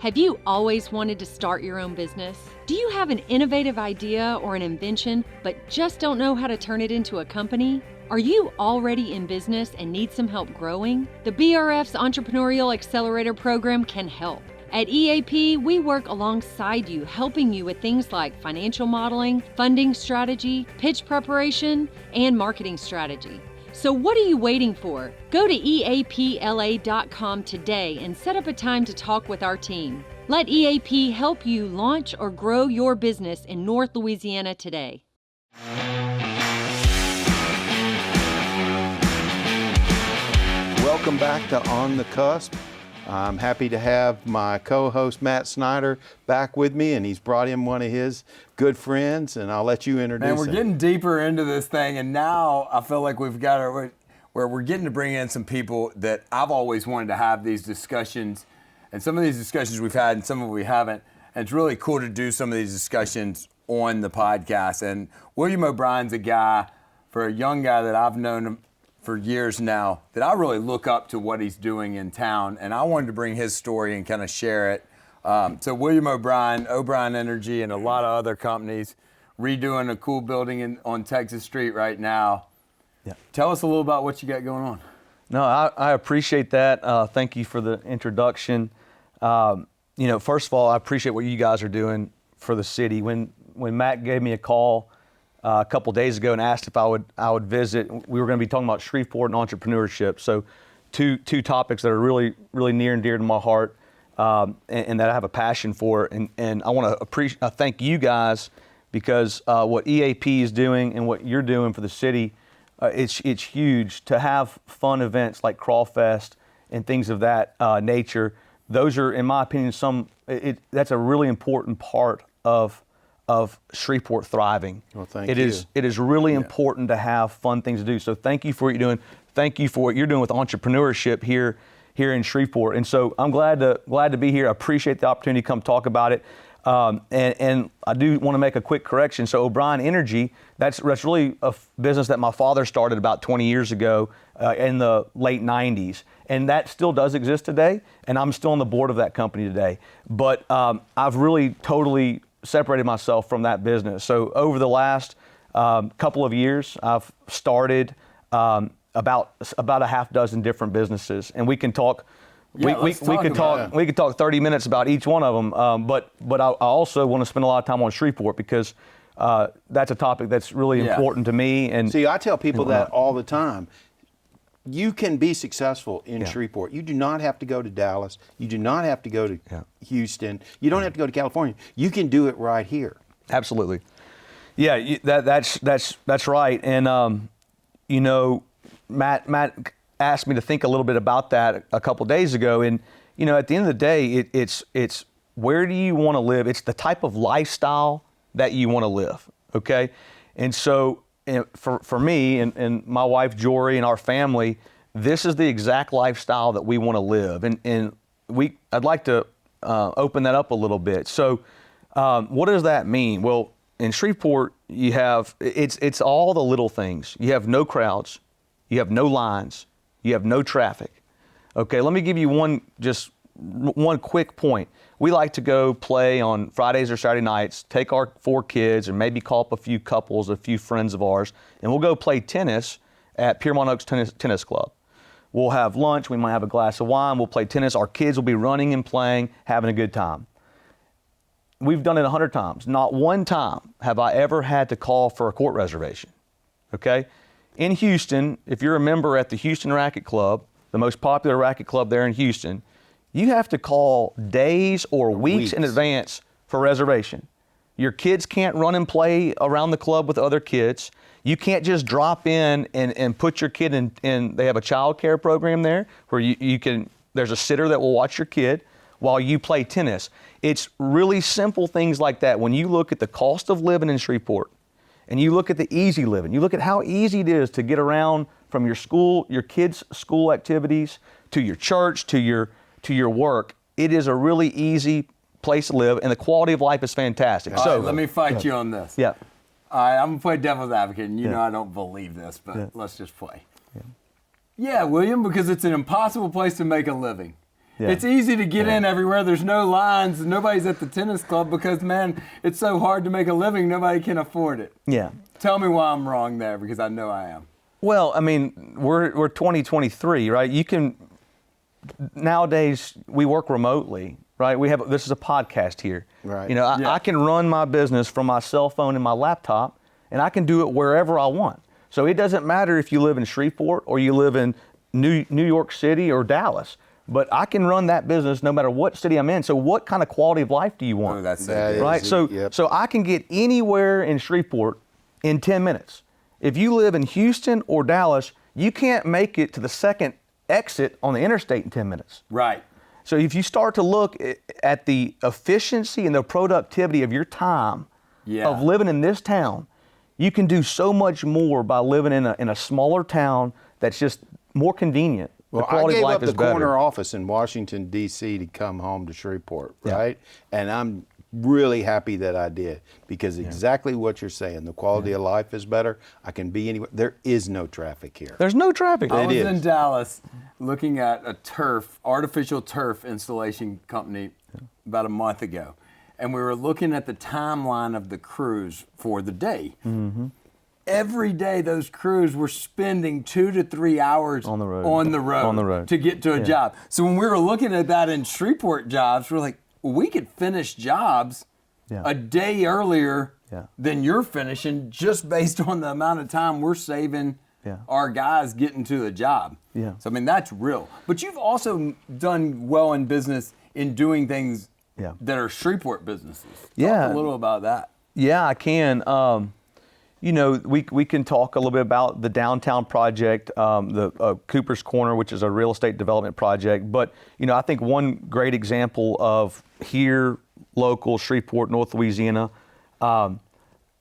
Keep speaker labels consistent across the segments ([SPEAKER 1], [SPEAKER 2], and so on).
[SPEAKER 1] Have you always wanted to start your own business? Do you have an innovative idea or an invention, but just don't know how to turn it into a company? Are you already in business and need some help growing? The BRF's Entrepreneurial Accelerator Program can help. At EAP, we work alongside you, helping you with things like financial modeling, funding strategy, pitch preparation, and marketing strategy. So what are you waiting for? Go to eapla.com today and set up a time to talk with our team. Let EAP help you launch or grow your business in North Louisiana today.
[SPEAKER 2] Welcome back to On the Cusp. I'm happy to have my co-host Matt Snyder back with me, and he's brought in one of his good friends, and I'll let you introduce him.
[SPEAKER 3] Man, we're getting deeper into this thing, and now I feel like we've got where we're getting to bring in some people that I've always wanted to have these discussions, and some of these discussions we've had and some of them we haven't, and it's really cool to do some of these discussions on the podcast. And William O'Brien's a guy, for a young guy that I've known for years now, that I really look up to what he's doing in town, and I wanted to bring his story and kind of share it. So William O'Brien, O'Brien Energy, and a lot of other companies redoing a cool building on Texas Street right now. Yeah. Tell us a little about what you got going on.
[SPEAKER 4] No, I appreciate that. Thank you for the introduction. First of all, I appreciate what you guys are doing for the city. When Matt gave me a call a couple days ago and asked if I would visit, we were going to be talking about Shreveport and entrepreneurship. So two topics that are really, really near and dear to my heart, and that I have a passion for. And I want to thank you guys, because what EAP is doing and what you're doing for the city, it's huge. To have fun events like Crawfest and things of that nature. Those are, in my opinion, that's a really important part of Shreveport thriving.
[SPEAKER 2] Well, thank you.
[SPEAKER 4] It is really important to have fun things to do. So thank you for what you're doing. Thank you for what you're doing with entrepreneurship here in Shreveport. And so I'm glad to be here. I appreciate the opportunity to come talk about it. And I do want to make a quick correction. So O'Brien Energy, that's really a business that my father started about 20 years ago in the late 90s. And that still does exist today. And I'm still on the board of that company today. But I've really totally separated myself from that business. So over the last couple of years, I've started about a half dozen different businesses, and we can talk.
[SPEAKER 3] Yeah,
[SPEAKER 4] we could talk 30 minutes about each one of them. But I also want to spend a lot of time on Shreveport, because that's a topic that's really important to me. And
[SPEAKER 2] see, I tell people that all the time. You can be successful in Shreveport. You do not have to go to Dallas. You do not have to go to Houston. You don't have to go to California. You can do it right here.
[SPEAKER 4] Absolutely. Yeah, that's right. And Matt asked me to think a little bit about that a couple days ago. And at the end of the day, it's where do you want to live? It's the type of lifestyle that you want to live. Okay, and so. And for me and my wife Jory and our family, this is the exact lifestyle that we want to live. And I'd like to open that up a little bit. So what does that mean? Well, in Shreveport, you have, it's all the little things. You have no crowds, you have no lines, you have no traffic. Okay, let me give you one quick point. We like to go play on Fridays or Saturday nights, take our 4 kids and maybe call up a few couples, a few friends of ours, and we'll go play tennis at Piermont Oaks Tennis Club. We'll have lunch, we might have a glass of wine, we'll play tennis, our kids will be running and playing, having a good time. We've done it 100 times. Not one time have I ever had to call for a court reservation, okay? In Houston, if you're a member at the Houston Racquet Club, the most popular racquet club there in Houston, you have to call days or weeks in advance for reservation. Your kids can't run and play around the club with other kids. You can't just drop in and put your kid in. They have a child care program there where there's a sitter that will watch your kid while you play tennis. It's really simple things like that. When you look at the cost of living in Shreveport and you look at the easy living, you look at how easy it is to get around from your school, your kids' school activities, to your church, to your work, it is a really easy place to live, and the quality of life is fantastic.
[SPEAKER 3] So let me fight you on this.
[SPEAKER 4] Yeah.
[SPEAKER 3] All right, I'm going to play devil's advocate, and you know I don't believe this, but let's just play. Yeah, William, because it's an impossible place to make a living.
[SPEAKER 4] Yeah.
[SPEAKER 3] It's easy to get in everywhere. There's no lines. Nobody's at the tennis club because, man, it's so hard to make a living. Nobody can afford it.
[SPEAKER 4] Yeah.
[SPEAKER 3] Tell me why I'm wrong there, because I know I am.
[SPEAKER 4] Well, I mean, we're 2023, right? You can nowadays we work remotely, right? This is a podcast here.
[SPEAKER 2] Right.
[SPEAKER 4] You know, I can run my business from my cell phone and my laptop, and I can do it wherever I want. So it doesn't matter if you live in Shreveport or you live in New York City or Dallas. But I can run that business no matter what city I'm in. So what kind of quality of life do you want?
[SPEAKER 3] Oh, that's
[SPEAKER 2] That
[SPEAKER 3] it.
[SPEAKER 4] Right.
[SPEAKER 2] is-
[SPEAKER 4] So
[SPEAKER 2] yep.
[SPEAKER 4] so I can get anywhere in Shreveport in 10 minutes. If you live in Houston or Dallas, you can't make it to the second exit on the interstate in 10 minutes.
[SPEAKER 3] Right.
[SPEAKER 4] So if you start to look at the efficiency and the productivity of your time of living in this town, you can do so much more by living in a smaller town that's just more convenient.
[SPEAKER 2] Well,
[SPEAKER 4] the quality
[SPEAKER 2] I gave
[SPEAKER 4] of life
[SPEAKER 2] up
[SPEAKER 4] is
[SPEAKER 2] the
[SPEAKER 4] better.
[SPEAKER 2] corner office in Washington, D.C. to come home to Shreveport, right? And I'm really happy that I did, because exactly what you're saying, the quality of life is better. I can be anywhere. There is no traffic here.
[SPEAKER 4] There's no traffic.
[SPEAKER 3] I was
[SPEAKER 2] is.
[SPEAKER 3] in Dallas looking at a artificial turf installation company about a month ago. And we were looking at the timeline of the crews for the day.
[SPEAKER 4] Mm-hmm.
[SPEAKER 3] Every day those crews were spending 2 to 3 hours
[SPEAKER 4] On the road.
[SPEAKER 3] to get to a job. So when we were looking at that in Shreveport jobs, we're like, well, we could finish jobs a day earlier than you're finishing, just based on the amount of time we're saving our guys getting to the job.
[SPEAKER 4] Yeah.
[SPEAKER 3] So I mean, that's real. But you've also done well in business in doing things that are Shreveport businesses. Talk a little about that.
[SPEAKER 4] Yeah, I can. You know, we can talk a little bit about the downtown project, the Cooper's Corner, which is a real estate development project. But, you know, I think one great example of here, local, Shreveport, North Louisiana,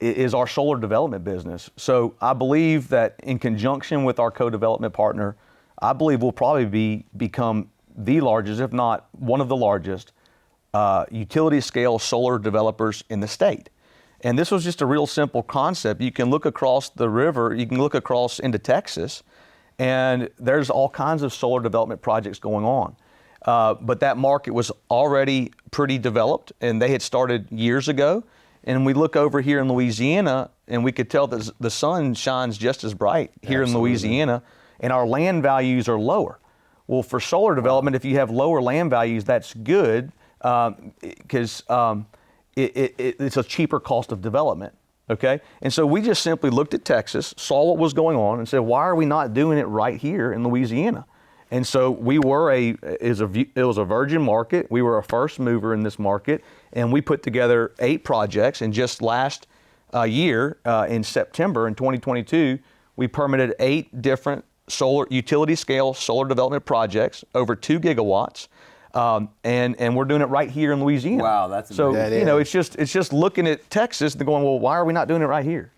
[SPEAKER 4] is our solar development business. So I believe that in conjunction with our co-development partner, I believe we'll probably become the largest, if not one of the largest, utility scale solar developers in the state. And this was just a real simple concept. You can look across the river, you can look across into Texas, and there's all kinds of solar development projects going on. But that market was already pretty developed, and they had started years ago. And we look over here in Louisiana, and we could tell that the sun shines just as bright here in Louisiana, and our land values are lower. Well, for solar development, if you have lower land values, that's good, because it's a cheaper cost of development, okay? And so we just simply looked at Texas, saw what was going on, and said, why are we not doing it right here in Louisiana? And so we were it was a virgin market. We were a first mover in this market, and we put together 8 projects. And just last year, in September in 2022, we permitted 8 different utility scale solar development projects, over 2 gigawatts. And we're doing it right here in Louisiana.
[SPEAKER 3] Wow, that's
[SPEAKER 4] so
[SPEAKER 3] amazing.
[SPEAKER 4] you know, it's just looking at Texas and going, well, why are we not doing it right here?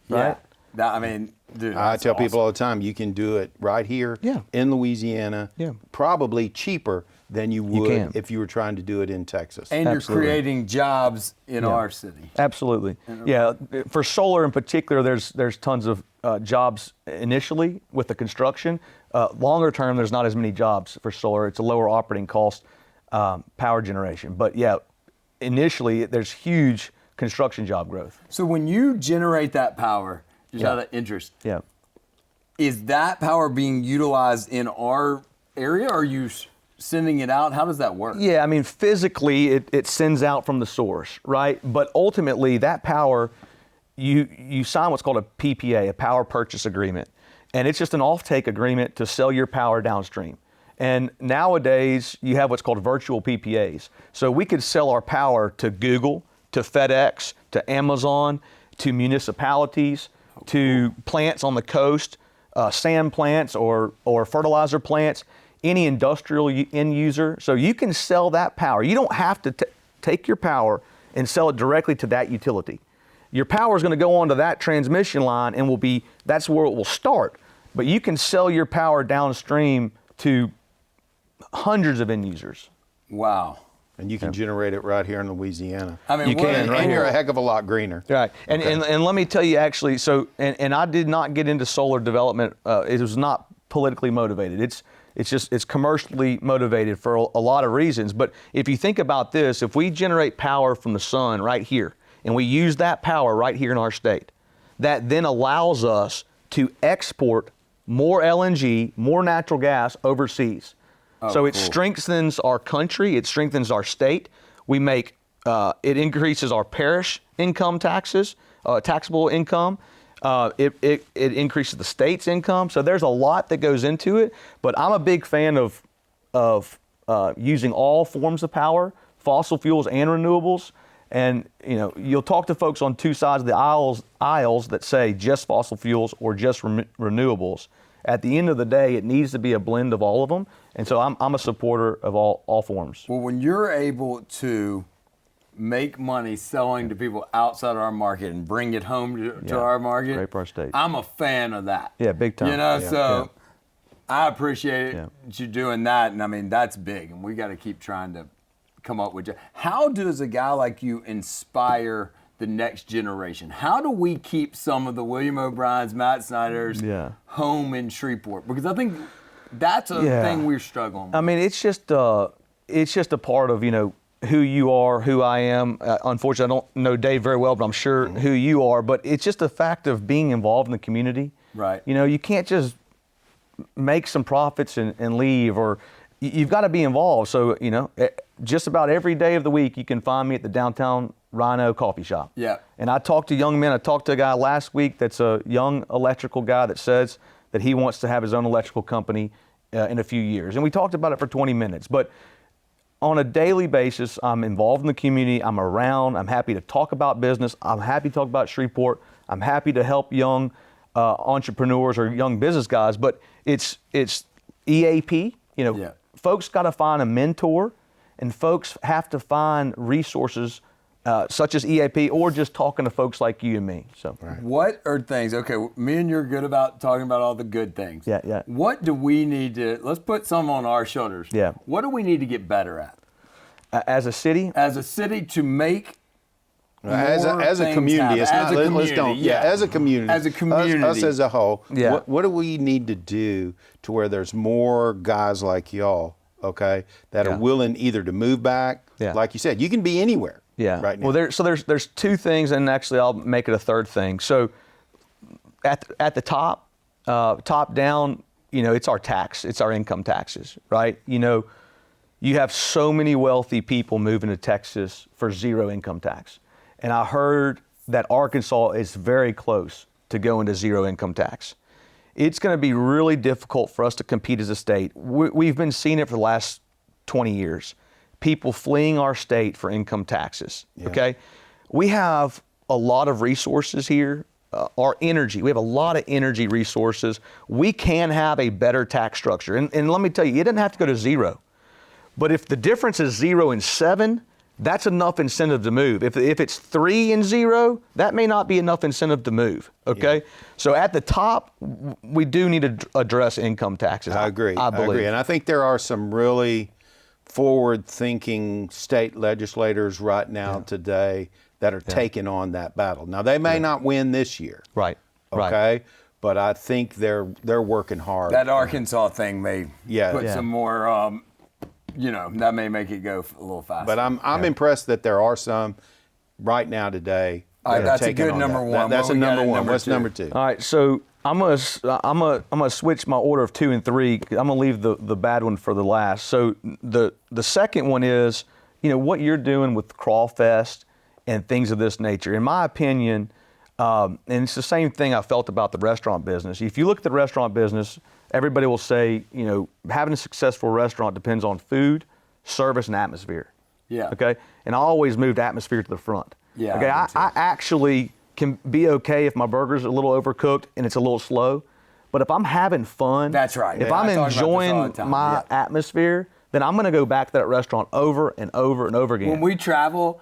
[SPEAKER 4] Right?
[SPEAKER 3] I mean, dude,
[SPEAKER 2] I
[SPEAKER 3] that's
[SPEAKER 2] tell
[SPEAKER 3] awesome.
[SPEAKER 2] people all the time, you can do it right here in Louisiana, probably cheaper than you would if you were trying to do it in Texas.
[SPEAKER 3] And
[SPEAKER 4] Absolutely.
[SPEAKER 3] you're creating jobs in our city.
[SPEAKER 4] Absolutely. Yeah, for solar in particular, there's tons of jobs initially with the construction. Longer term, there's not as many jobs for solar. It's a lower operating cost power generation. But yeah, initially there's huge construction job growth.
[SPEAKER 3] So when you generate that power, just out of interest, is that power being utilized in our area, or are you sending it out? How does that work?
[SPEAKER 4] Yeah, I mean, physically it sends out from the source, right? But ultimately that power, you sign what's called a PPA, a power purchase agreement. And it's just an offtake agreement to sell your power downstream. And nowadays you have what's called virtual PPAs. So we could sell our power to Google, to FedEx, to Amazon, to municipalities, to plants on the coast, sand plants or fertilizer plants, any industrial end user. So you can sell that power. You don't have to take your power and sell it directly to that utility. Your power is going to go onto that transmission line and that's where it will start. But you can sell your power downstream to hundreds of end users.
[SPEAKER 3] Wow.
[SPEAKER 2] And you can generate it right here in Louisiana.
[SPEAKER 3] I mean,
[SPEAKER 4] You can, right?
[SPEAKER 2] And you're a heck of a lot greener.
[SPEAKER 4] Right. And let me tell you actually, and I did not get into solar development. It was not politically motivated. It's commercially motivated for a lot of reasons. But if you think about this, if we generate power from the sun right here, and we use that power right here in our state, that then allows us to export more LNG, more natural gas overseas. So it strengthens our country, it strengthens our state. We make, it increases our parish income taxes, taxable income. It increases the state's income. So there's a lot that goes into it, but I'm a big fan of using all forms of power, fossil fuels and renewables. And you'll talk to folks on two sides of the aisles that say just fossil fuels or just renewables. At the end of the day, it needs to be a blend of all of them. And so I'm a supporter of all forms.
[SPEAKER 3] Well, when you're able to make money selling to people outside our market and bring it home to our market,
[SPEAKER 4] great for our state.
[SPEAKER 3] I'm a fan of that.
[SPEAKER 4] Yeah, big time.
[SPEAKER 3] I appreciate you doing that. And I mean, that's big. And we got to keep trying to come up with. How does a guy like you inspire the next generation? How do we keep some of the William O'Briens, Matt Snyder's home in Shreveport? Because I think that's a thing we're struggling with.
[SPEAKER 4] I mean, it's just a part of who you are, who I am. Unfortunately, I don't know Dave very well, but I'm sure who you are. But it's just a fact of being involved in the community.
[SPEAKER 3] Right.
[SPEAKER 4] You can't just make some profits and leave, or you've got to be involved. So just about every day of the week, you can find me at the downtown Rhino coffee shop.
[SPEAKER 3] Yeah.
[SPEAKER 4] And I talk to young men. I talked to a guy last week that's a young electrical guy that says that he wants to have his own electrical company in a few years. And we talked about it for 20 minutes. But on a daily basis, I'm involved in the community. I'm around. I'm happy to talk about business. I'm happy to talk about Shreveport. I'm happy to help young entrepreneurs or young business guys. But it's EAP. Folks got to find a mentor, and folks have to find resources such as EAP, or just talking to folks like you and me. So,
[SPEAKER 3] What are things? Okay, me and you're good about talking about all the good things.
[SPEAKER 4] Yeah.
[SPEAKER 3] What do we need to? Let's put some on our shoulders.
[SPEAKER 4] Yeah.
[SPEAKER 3] What do we need to get better at?
[SPEAKER 4] As a city?
[SPEAKER 3] As a city to make.
[SPEAKER 2] As a community, it's not. Let's don't. As a community.
[SPEAKER 3] As a community.
[SPEAKER 2] Us as a whole.
[SPEAKER 4] Yeah.
[SPEAKER 2] What do we need to do to where there's more guys like y'all, okay, that are willing either to move back, like you said, you can be anywhere.
[SPEAKER 4] Yeah.
[SPEAKER 2] Right now.
[SPEAKER 4] Well, there's two things, and actually I'll make it a third thing. So at the top down, it's our income taxes, right? You have so many wealthy people moving to Texas for zero income tax. And I heard that Arkansas is very close to going to zero income tax. It's going to be really difficult for us to compete as a state. We've been seeing it for the last 20 years. People fleeing our state for income taxes, okay? We have a lot of resources here. Our energy, we have a lot of energy resources. We can have a better tax structure. And let me tell you, it doesn't have to go to zero. But if the difference is 0 and 7, that's enough incentive to move. If it's 3 and 0, that may not be enough incentive to move, okay? Yeah. So at the top, we do need to address income taxes.
[SPEAKER 2] I agree.
[SPEAKER 4] I believe.
[SPEAKER 2] And I think there are some really forward-thinking state legislators right now today that are taking on that battle. Now, they may not win this year.
[SPEAKER 4] Right.
[SPEAKER 2] Okay? But I think they're working hard.
[SPEAKER 3] That Arkansas thing may put some more, that may make it go a little faster.
[SPEAKER 2] But I'm impressed that there are some right now today.
[SPEAKER 3] All right, that's a good number one.
[SPEAKER 2] That's a number one. What's number two?
[SPEAKER 4] All right, so I'm gonna switch my order of 2 and 3. I'm gonna leave the bad one for the last. So the second one is, what you're doing with Crawfest and things of this nature. In my opinion, and it's the same thing I felt about the restaurant business. If you look at the restaurant business, everybody will say, having a successful restaurant depends on food, service, and atmosphere.
[SPEAKER 3] Yeah.
[SPEAKER 4] Okay. And I always moved atmosphere to the front.
[SPEAKER 3] Yeah.
[SPEAKER 4] Okay. I actually can be okay if my burger's a little overcooked and it's a little slow, but if I'm having fun,
[SPEAKER 3] that's right.
[SPEAKER 4] If I'm enjoying my atmosphere, then I'm going to go back to that restaurant over and over and over again.
[SPEAKER 3] When we travel,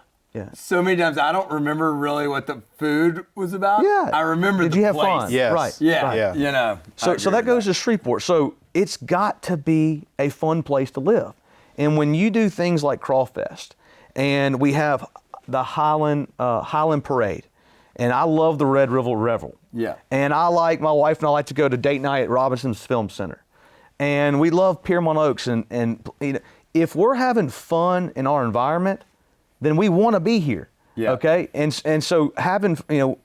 [SPEAKER 3] so many times I don't remember really what the food was about.
[SPEAKER 4] Yeah.
[SPEAKER 3] I remember
[SPEAKER 4] Did
[SPEAKER 3] the
[SPEAKER 4] you have
[SPEAKER 3] place.
[SPEAKER 4] fun?
[SPEAKER 2] Yes.
[SPEAKER 4] Right.
[SPEAKER 3] Yeah.
[SPEAKER 2] Yeah.
[SPEAKER 4] So that goes to Shreveport. So it's got to be a fun place to live. And when you do things like Crawfest, and we have the Highland Parade, and I love the Red River Revel.
[SPEAKER 3] Yeah.
[SPEAKER 4] And my wife and I like to go to date night at Robinson's Film Center. and we love Piermont Oaks, and you know, if we're having fun in our environment, then we want to be here.
[SPEAKER 3] Yeah.
[SPEAKER 4] Okay. And so having,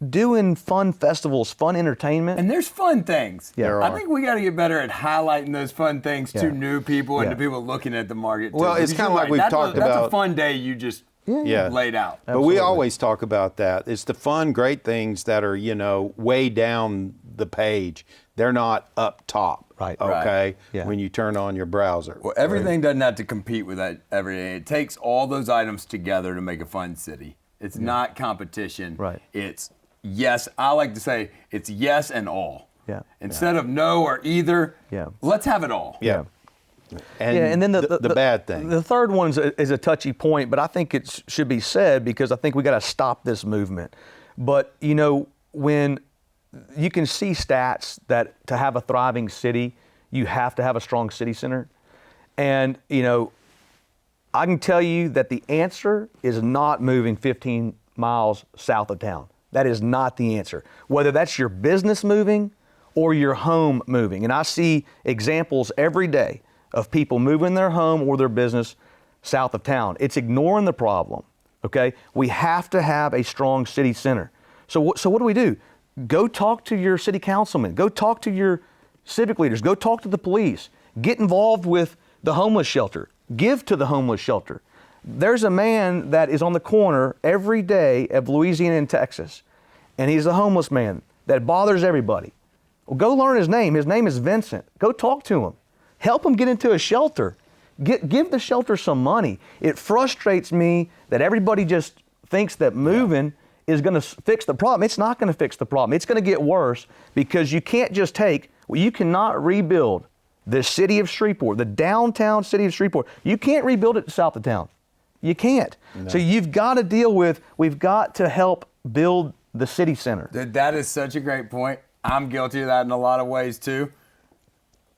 [SPEAKER 4] doing fun festivals, fun entertainment.
[SPEAKER 3] And there's fun things.
[SPEAKER 4] Yeah.
[SPEAKER 2] There
[SPEAKER 3] I
[SPEAKER 2] are.
[SPEAKER 3] think we got to get better at highlighting those fun things to
[SPEAKER 4] Yeah.
[SPEAKER 3] new people and
[SPEAKER 4] Yeah.
[SPEAKER 3] to people looking at the market. Too.
[SPEAKER 2] Well, it's
[SPEAKER 3] Because
[SPEAKER 2] kinda
[SPEAKER 3] you're
[SPEAKER 2] like we've
[SPEAKER 3] That's
[SPEAKER 2] talked
[SPEAKER 3] That's a
[SPEAKER 2] about-
[SPEAKER 3] fun day you just
[SPEAKER 2] Yeah.
[SPEAKER 3] laid out.
[SPEAKER 2] But we
[SPEAKER 4] Absolutely.
[SPEAKER 2] always talk about that. It's the fun, great things that are, way down the page. They're not up top.
[SPEAKER 4] Right.
[SPEAKER 2] Okay.
[SPEAKER 4] Right. Yeah.
[SPEAKER 2] When you turn on your browser.
[SPEAKER 3] Well, everything doesn't have to compete with that every day. It takes all those items together to make a fun city. It's not competition.
[SPEAKER 4] Right.
[SPEAKER 3] It's yes. I like to say it's yes and all.
[SPEAKER 4] Yeah.
[SPEAKER 3] Instead of no or either.
[SPEAKER 4] Yeah.
[SPEAKER 3] Let's have it all.
[SPEAKER 2] Yeah. And,
[SPEAKER 4] Yeah, and then
[SPEAKER 2] the bad thing.
[SPEAKER 4] The third one is a touchy point, but I think it should be said because I think we got to stop this movement. But when you can see stats that to have a thriving city, you have to have a strong city center, and I can tell you that the answer is not moving 15 miles south of town. That is not the answer. Whether that's your business moving or your home moving, and I see examples every day of people moving their home or their business south of town. It's ignoring the problem, okay? We have to have a strong city center. So what do? Go talk to your city councilman. Go talk to your civic leaders. Go talk to the police. Get involved with the homeless shelter. Give to the homeless shelter. There's a man that is on the corner every day of Louisiana and Texas, and he's a homeless man that bothers everybody. Well, go learn his name. His name is Vincent. Go talk to him. Help him get into a shelter. Give the shelter some money. It frustrates me that everybody just thinks that moving is going to fix the problem. It's not going to fix the problem. It's going to get worse because you can't just you cannot rebuild the city of Shreveport, the downtown city of Shreveport. You can't rebuild it south of town. You can't. No. So we've got to help build the city center.
[SPEAKER 3] That is such a great point. I'm guilty of that in a lot of ways too.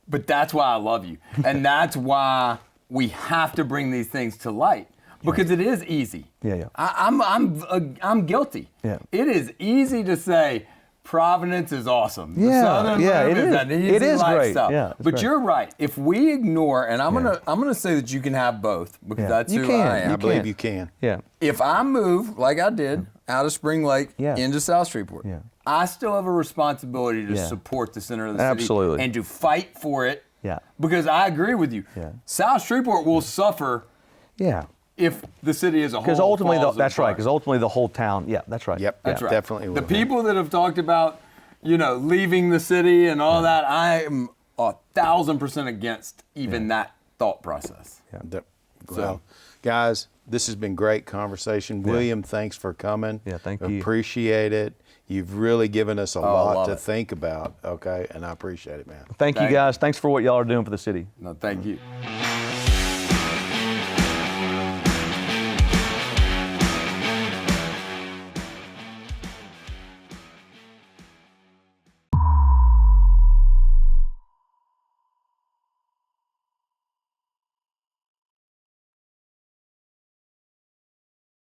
[SPEAKER 3] But that's why I love you. And that's why we have to bring these things to light. Because it is easy.
[SPEAKER 4] Yeah.
[SPEAKER 3] I'm guilty.
[SPEAKER 4] Yeah.
[SPEAKER 3] It is easy to say Providence is awesome.
[SPEAKER 4] Yeah,
[SPEAKER 3] The Southern Loop
[SPEAKER 4] it is.
[SPEAKER 3] an easy
[SPEAKER 4] It is great.
[SPEAKER 3] lifestyle.
[SPEAKER 4] Yeah, it's
[SPEAKER 3] but
[SPEAKER 4] great.
[SPEAKER 3] you're right. If we ignore, and I'm gonna say that you can have both because that's
[SPEAKER 4] You
[SPEAKER 3] who
[SPEAKER 4] can.
[SPEAKER 3] I am.
[SPEAKER 2] I believe you can.
[SPEAKER 4] Yeah.
[SPEAKER 3] If I move like I did out of Spring Lake into South Shreveport, I still have a responsibility to support the center of the city
[SPEAKER 4] Absolutely.
[SPEAKER 3] and to fight for it.
[SPEAKER 4] Yeah.
[SPEAKER 3] Because I agree with you.
[SPEAKER 4] Yeah.
[SPEAKER 3] South Shreveport will suffer
[SPEAKER 4] Yeah.
[SPEAKER 3] if the city as a whole
[SPEAKER 4] Because ultimately,
[SPEAKER 3] falls
[SPEAKER 4] that's right.
[SPEAKER 3] apart.
[SPEAKER 4] Because ultimately, the whole town. Yeah, that's right.
[SPEAKER 2] Yep.
[SPEAKER 3] That's right.
[SPEAKER 2] Definitely
[SPEAKER 3] The
[SPEAKER 2] will.
[SPEAKER 3] people that have talked about, leaving the city and all that, I am 1,000% against even that thought process.
[SPEAKER 2] Well, guys, this has been great conversation. William, thanks for coming.
[SPEAKER 4] Yeah, thank you.
[SPEAKER 2] Appreciate it. You've really given us a lot
[SPEAKER 3] love
[SPEAKER 2] to
[SPEAKER 3] it.
[SPEAKER 2] think about, okay? And I appreciate it, man.
[SPEAKER 4] Thank you,
[SPEAKER 3] Thank
[SPEAKER 4] guys. Thanks for what y'all are doing for the city.
[SPEAKER 3] No, thank you.